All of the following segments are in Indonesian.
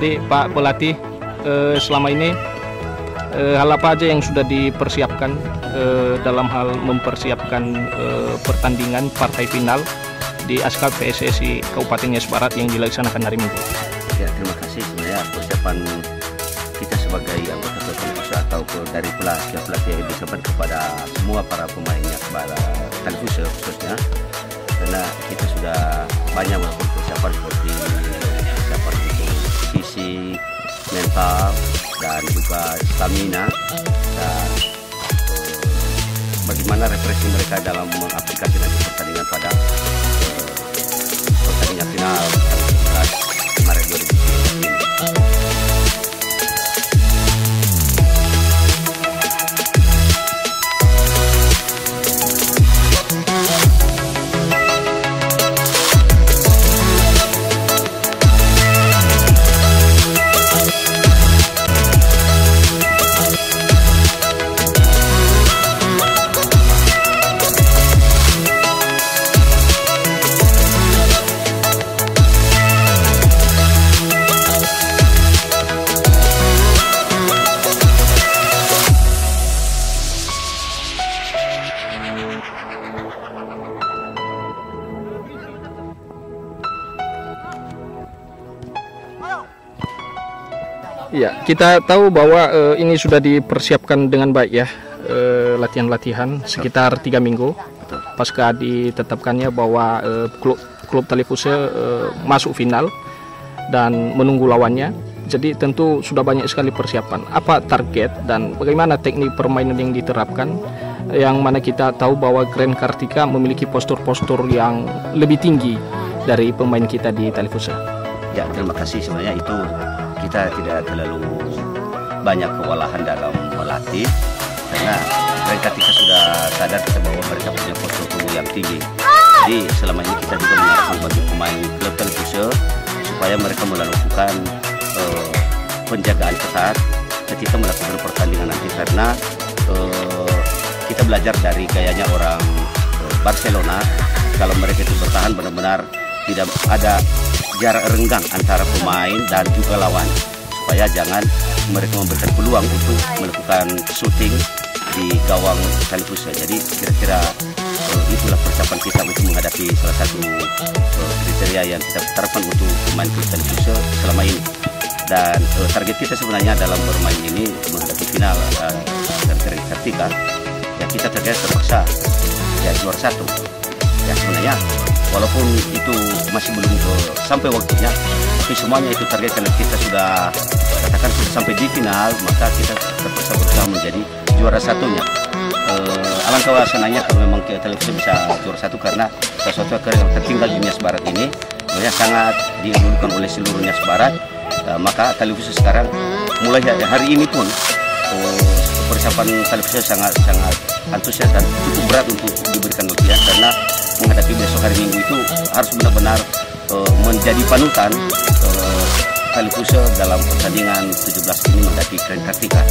Jadi Pak Pelatih, selama ini hal apa aja yang sudah dipersiapkan dalam hal mempersiapkan pertandingan partai final di ASKAP PSSI Kabupaten Nias Barat yang dilaksanakan hari Minggu? Ya, terima kasih. Sebenarnya persiapan kita sebagai anggota klub Talifusha atau dari pelatih yang disampaikan kepada semua para pemainnya, para Talifusha khususnya, karena kita sudah banyak melakukan persiapan seperti persiapan untuk fisik, mental, dan juga stamina, dan bagaimana refreshing mereka dalam mengaplikasi nanti pertandingan pada pertandingan final Maret 2019 ini. Ya, kita tahu bahwa ini sudah dipersiapkan dengan baik ya, latihan-latihan sekitar 3 minggu. Pasca ditetapkannya bahwa klub Talifusha masuk final dan menunggu lawannya. Jadi tentu sudah banyak sekali persiapan. Apa target dan bagaimana teknik permainan yang diterapkan? Yang mana kita tahu bahwa Grand Kartika memiliki postur-postur yang lebih tinggi dari pemain kita di Talifusha. Ya, terima kasih. Sebenarnya itu kita tidak terlalu banyak kewalahan dalam melatih, karena mereka sudah sadar kita bahwa mereka punya postur tubuh yang tinggi. Jadi selama ini kita juga mengarahkan bagi pemain klub Talifusha supaya mereka melakukan penjagaan ketat ketika melakukan pertandingan nanti, karena kita belajar dari gayanya orang Barcelona. Kalau mereka itu bertahan benar-benar tidak ada jarak renggang antara pemain dan juga lawan, supaya jangan mereka memberikan peluang untuk melakukan shooting di gawang Talifusha. Jadi kira-kira itulah persiapan kita untuk menghadapi salah satu kriteria yang kita terapkan untuk pemain klub Talifusha selama ini. Dan target kita sebenarnya dalam bermain ini menghadapi final dan Grand Kartika, ya kita terpaksa ya juara 1. Ya sebenarnya walaupun itu masih belum sampai waktunya, tapi semuanya itu target. Kalau kita sudah katakan sudah sampai di final, maka kita terpaksa berusaha menjadi juara 1-nya. Alangkah senangnya kalau memang Talifusha bisa juara 1, karena sesuatu yang tertinggal di Nias Barat ini sebenarnya sangat diinginkan oleh seluruh Nias Barat. Maka Talifusha sekarang mulai hari ini pun persiapan Talifusha sangat antusias dan cukup berat untuk diberikan latihan, karena menghadapi besok hari Minggu itu harus benar-benar menjadi panutan Talifusha dalam pertandingan 17 ini menghadapi Grand Kartika.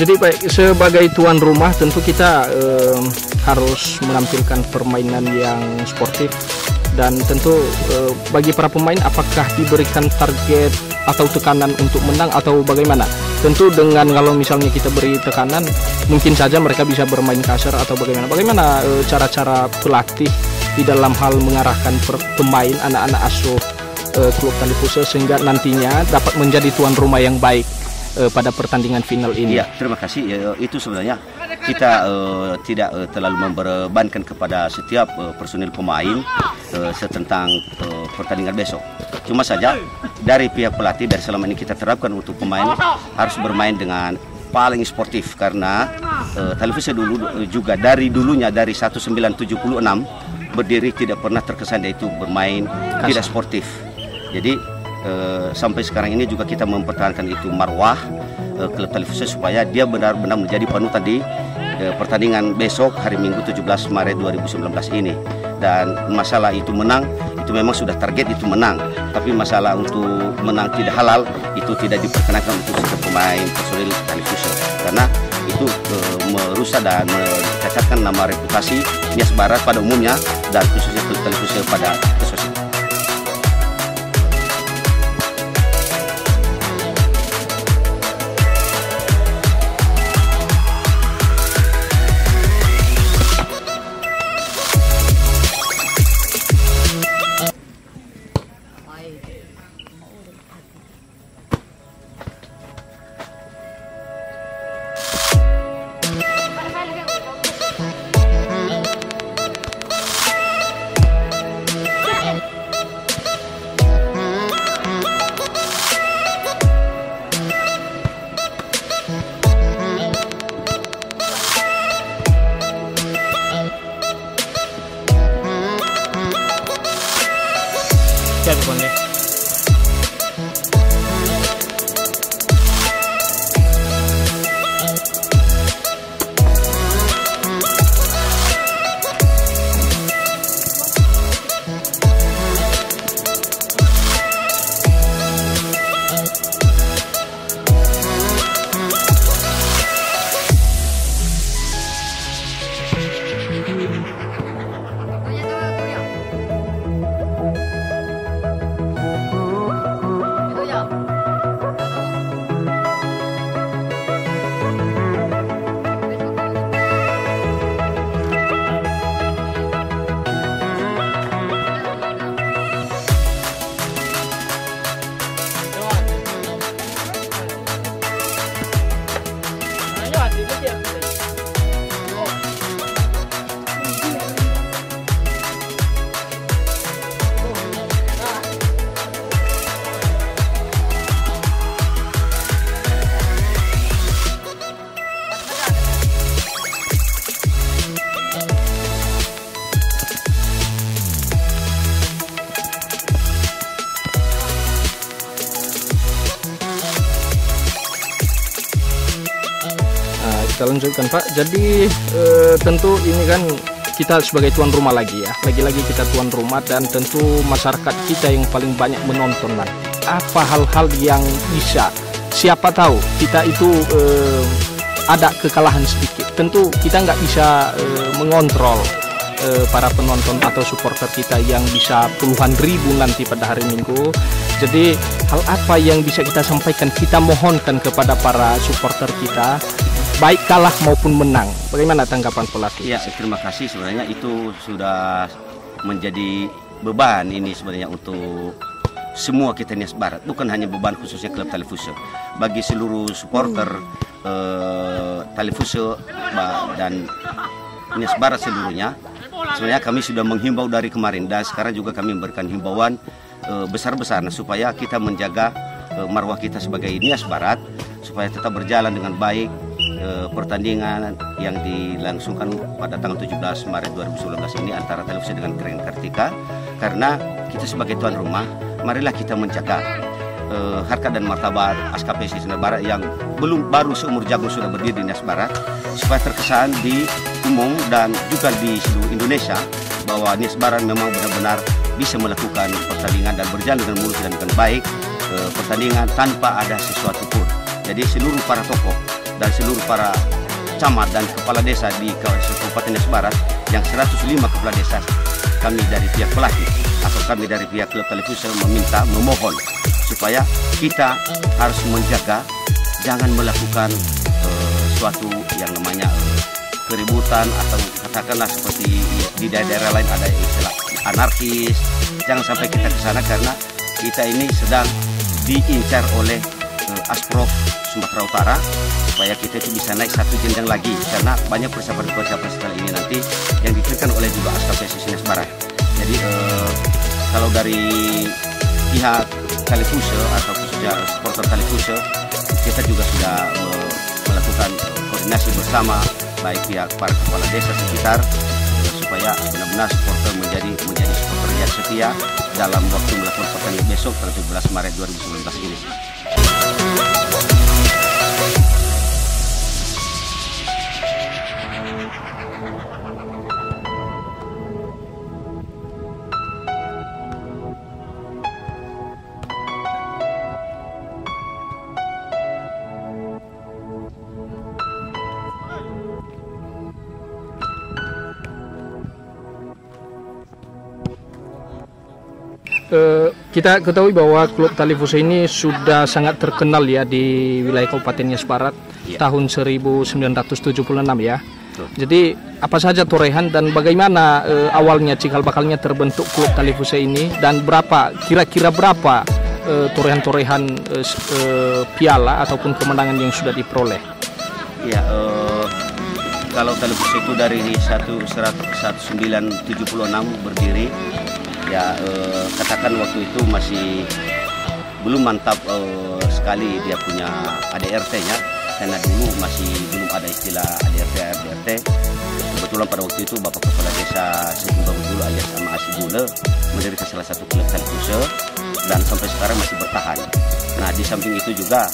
Jadi baik, sebagai tuan rumah tentu kita harus menampilkan permainan yang sportif Dan tentu bagi para pemain apakah diberikan target atau tekanan untuk menang atau bagaimana? Tentu dengan kalau misalnya kita beri tekanan, mungkin saja mereka bisa bermain kasar atau bagaimana. Bagaimana cara-cara pelatih di dalam hal mengarahkan pemain anak-anak asuh klub Talifuse sehingga nantinya dapat menjadi tuan rumah yang baik pada pertandingan final ini? Ya, terima kasih. Itu sebenarnya kita tidak terlalu membebankan kepada setiap personil pemain tentang pertandingan besok. Cuma saja dari pihak pelatih, dari selama ini kita terapkan untuk pemain harus bermain dengan paling sportif, karena Talifuse dulu juga dari dulunya dari 1976 berdiri tidak pernah terkesan yaitu bermain tidak sportif. Jadi sampai sekarang ini juga kita mempertahankan itu marwah klub Talifuse supaya dia benar-benar menjadi panutan di pertandingan besok hari Minggu 17 Maret 2019 ini. Dan masalah itu menang, itu memang sudah target itu menang, tapi masalah untuk menang tidak halal itu tidak diperkenankan untuk setiap pemain personil Talifuse, karena itu merusak dan mencacatkan nama reputasi Nias Barat pada umumnya dan khususnya klub Talifuse pada khususnya. Jadi boleh. Kita lanjutkan Pak. Jadi tentu ini kan kita sebagai tuan rumah lagi ya. Lagi-lagi kita tuan rumah dan tentu masyarakat kita yang paling banyak menonton nanti. Apa hal-hal yang bisa, siapa tahu kita itu ada kekalahan sedikit. Tentu kita nggak bisa mengontrol para penonton atau supporter kita yang bisa puluhan ribu nanti pada hari Minggu. Jadi hal apa yang bisa kita sampaikan, kita mohonkan kepada para supporter kita, baik kalah maupun menang. Bagaimana tanggapan pelatih? Ya, terima kasih. Sebenarnya itu sudah menjadi beban ini sebenarnya untuk semua kita Nias Barat, bukan hanya beban khususnya klub Talifuse. Bagi seluruh supporter Talifuse dan Nias Barat seluruhnya, sebenarnya kami sudah menghimbau dari kemarin dan sekarang juga kami memberikan himbauan besar-besaran supaya kita menjaga marwah kita sebagai Nias Barat supaya tetap berjalan dengan baik. Pertandingan yang dilangsungkan pada tanggal 17 Maret 2019 ini antara Talifuse dengan Kering Kartika, karena kita sebagai tuan rumah, marilah kita menjaga harkat dan martabat ASKPSI Nias Barat yang baru seumur jagung sudah berdiri di Nias Barat, supaya terkesan di umum dan juga di seluruh Indonesia bahwa Nias Barat memang benar-benar bisa melakukan pertandingan dan berjalan dengan mulus dan dengan baik pertandingan tanpa ada sesuatu pun. Jadi seluruh para tokoh dan seluruh para camat dan kepala desa di Kabupaten Nias Barat yang 105 kepala desa kami dari pihak pelatih atau kami dari pihak klub Talifuse memohon supaya kita harus menjaga jangan melakukan suatu yang namanya keributan atau katakanlah seperti di daerah lain ada istilah anarkis. Jangan sampai kita ke sana karena kita ini sedang diincar oleh Asprof Sumatera Utara supaya kita itu bisa naik satu jenjang lagi karena banyak persiapan-persiapan setelah ini nanti yang diberikan oleh juga ASKP Sines Barat. Jadi kalau dari pihak Talifuse atau khususnya supporter Talifuse, kita juga sudah melakukan koordinasi bersama baik pihak para kepala desa sekitar supaya benar-benar supporter menjadi supporter yang setia dalam waktu melakukan pertandingan besok tanggal 17 Maret 2019 ini. Kita ketahui bahwa klub Talifuse ini sudah sangat terkenal ya di wilayah Kabupaten Nias Barat tahun 1976 ya. Jadi apa saja torehan dan bagaimana awalnya cikal bakalnya terbentuk klub Talifuse ini dan kira-kira berapa torehan-torehan piala ataupun kemenangan yang sudah diperoleh? Ya, kalau Talifuse itu dari 1976 berdiri. Ya, katakan waktu itu masih belum mantap sekali dia punya ADRT-nya karena dulu masih belum ada istilah ADRT, RDRT. Kebetulan pada waktu itu Bapak Kepala Desa Sekumbang dulu alias Ama Asibule mendirikan salah satu klub Talifuse dan sampai sekarang masih bertahan. Nah, di samping itu juga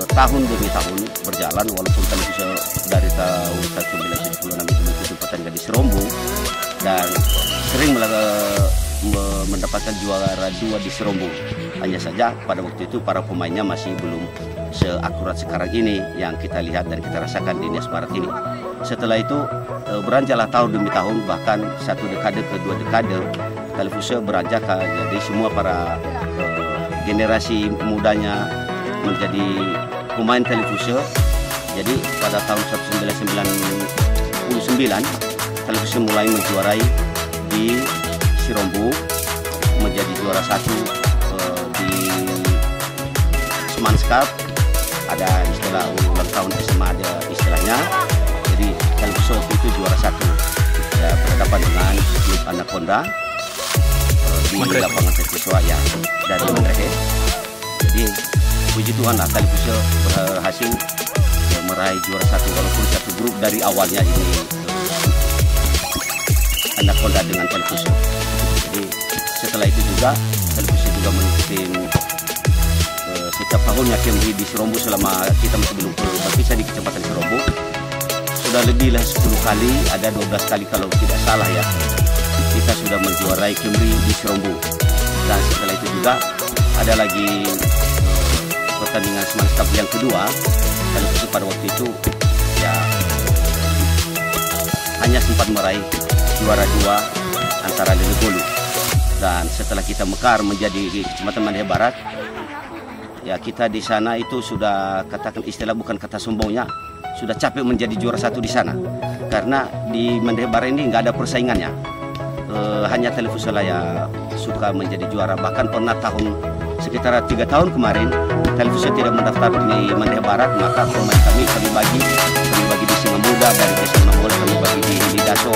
tahun demi tahun berjalan walaupun Talifuse dari tahun 1976 itu mengikuti pertandingan di Serombo dan sering mendapatkan juara 2 di Serombo. Hanya saja pada waktu itu para pemainnya masih belum seakurat sekarang ini yang kita lihat dan kita rasakan di Nias Barat ini. Setelah itu beranjaklah tahun demi tahun, bahkan satu dekade ke 2 dekade Talifuse beranjak jadi semua para generasi mudanya menjadi pemain Talifuse. Jadi pada tahun 1999 Talifuse mulai menjuarai di Serombo, menjadi juara 1 di Smans Cup. Ada istilah ulang tahun SMA, ada istilahnya. Jadi Talifuse waktu itu juara 1 ya, berhadapan dengan klub Anaconda di lapangan Tepiswa ya dari Mandrehe. Jadi puji Tuhan lah Talifuse berhasil meraih juara 1 walaupun satu grup dari awalnya ini Anaconda dengan Talifuse. Jadi setelah itu juga Talifuse juga mengikuti setiap tahunnya kembali di Serombo selama kita masih belum berpisah di Kecamatan Serombo. Sudah lebih lah 10 kali, ada 12 kali kalau tidak salah ya. Kita sudah menjuarai kembali di Serombo. Dan setelah itu juga ada lagi pertandingan Smans Cup yang kedua. Talifuse pada waktu itu ya hanya sempat meraih juara 2 antara Lelebolu. Dan setelah kita mekar menjadi Kecamatan Mandeh Barat, ya kita di sana itu sudah katakan istilah bukan kata sombongnya, sudah capek menjadi juara 1 di sana. Karena di Mandeh Barat ini nggak ada persaingannya. Hanya Talifuse lah ya suka menjadi juara. Bahkan pernah sekitar 3 tahun kemarin Talifuse tidak mendaftar di Mandeh Barat, maka pemain kami bagi di Singa Muda, dari Desa Mangol kami bagi di Daso,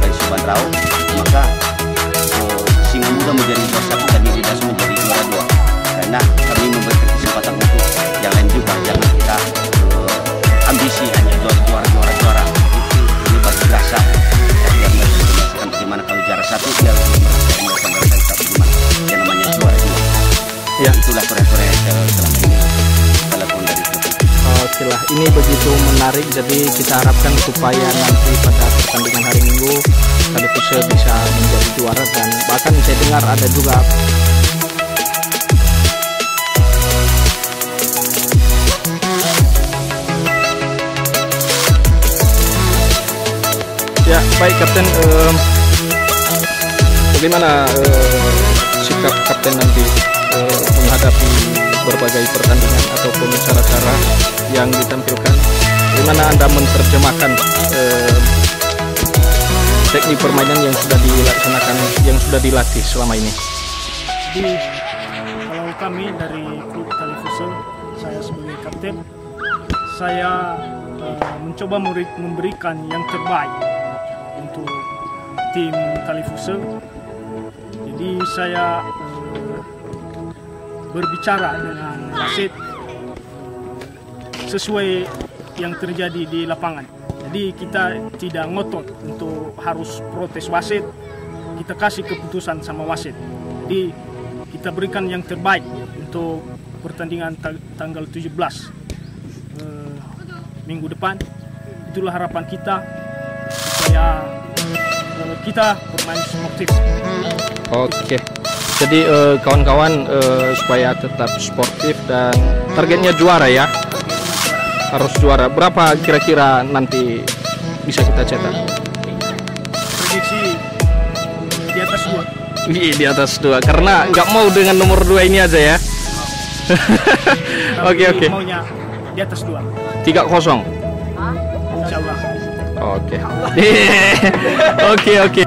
di Subandrao, maka Singa Muda menjadi juara 1 dan di Daso menjadi juara 2 karena kami memberikan kesempatan untuk yang lain juga, jangan kita ambisi hanya juara. Ini bagi rasa yang merasakan bagaimana kalau juara 1 dia merasakan bagaimana yang namanya juara 2. Ya, itulah korea-korea selama ini kita lakukan dari klub. Oke lah, ini begitu menarik, jadi kita harapkan supaya nanti pada pertandingan hari Minggu Talifuse bisa menjadi juara. Dan bahkan saya dengar ada juga ya baik Kapten, Bagaimana sikap kapten nanti menghadapi berbagai pertandingan ataupun cara-cara yang ditampilkan? Bagaimana Anda menerjemahkan teknik permainan yang sudah dilaksanakan, yang sudah dilatih selama ini? Jadi kalau kami dari klub Tali Futsal, saya sebagai kapten, saya mencoba memberikan yang terbaik untuk tim Tali Futsal. Jadi saya berbicara dengan wasit sesuai yang terjadi di lapangan. Jadi kita tidak ngotot untuk harus protes wasit, kita kasih keputusan sama wasit. Jadi kita berikan yang terbaik untuk pertandingan tanggal 17 minggu depan. Itulah harapan kita supaya kita bermain sportif. Oke. Jadi kawan-kawan supaya tetap sportif dan targetnya juara ya. Harus juara. Berapa kira-kira nanti bisa kita cetak? Prediksi di atas 2. Di atas 2. Karena nggak mau dengan nomor 2 ini aja ya. Oke. Maunya di atas 2. 3-0. Insya Allah. Oke. Oke.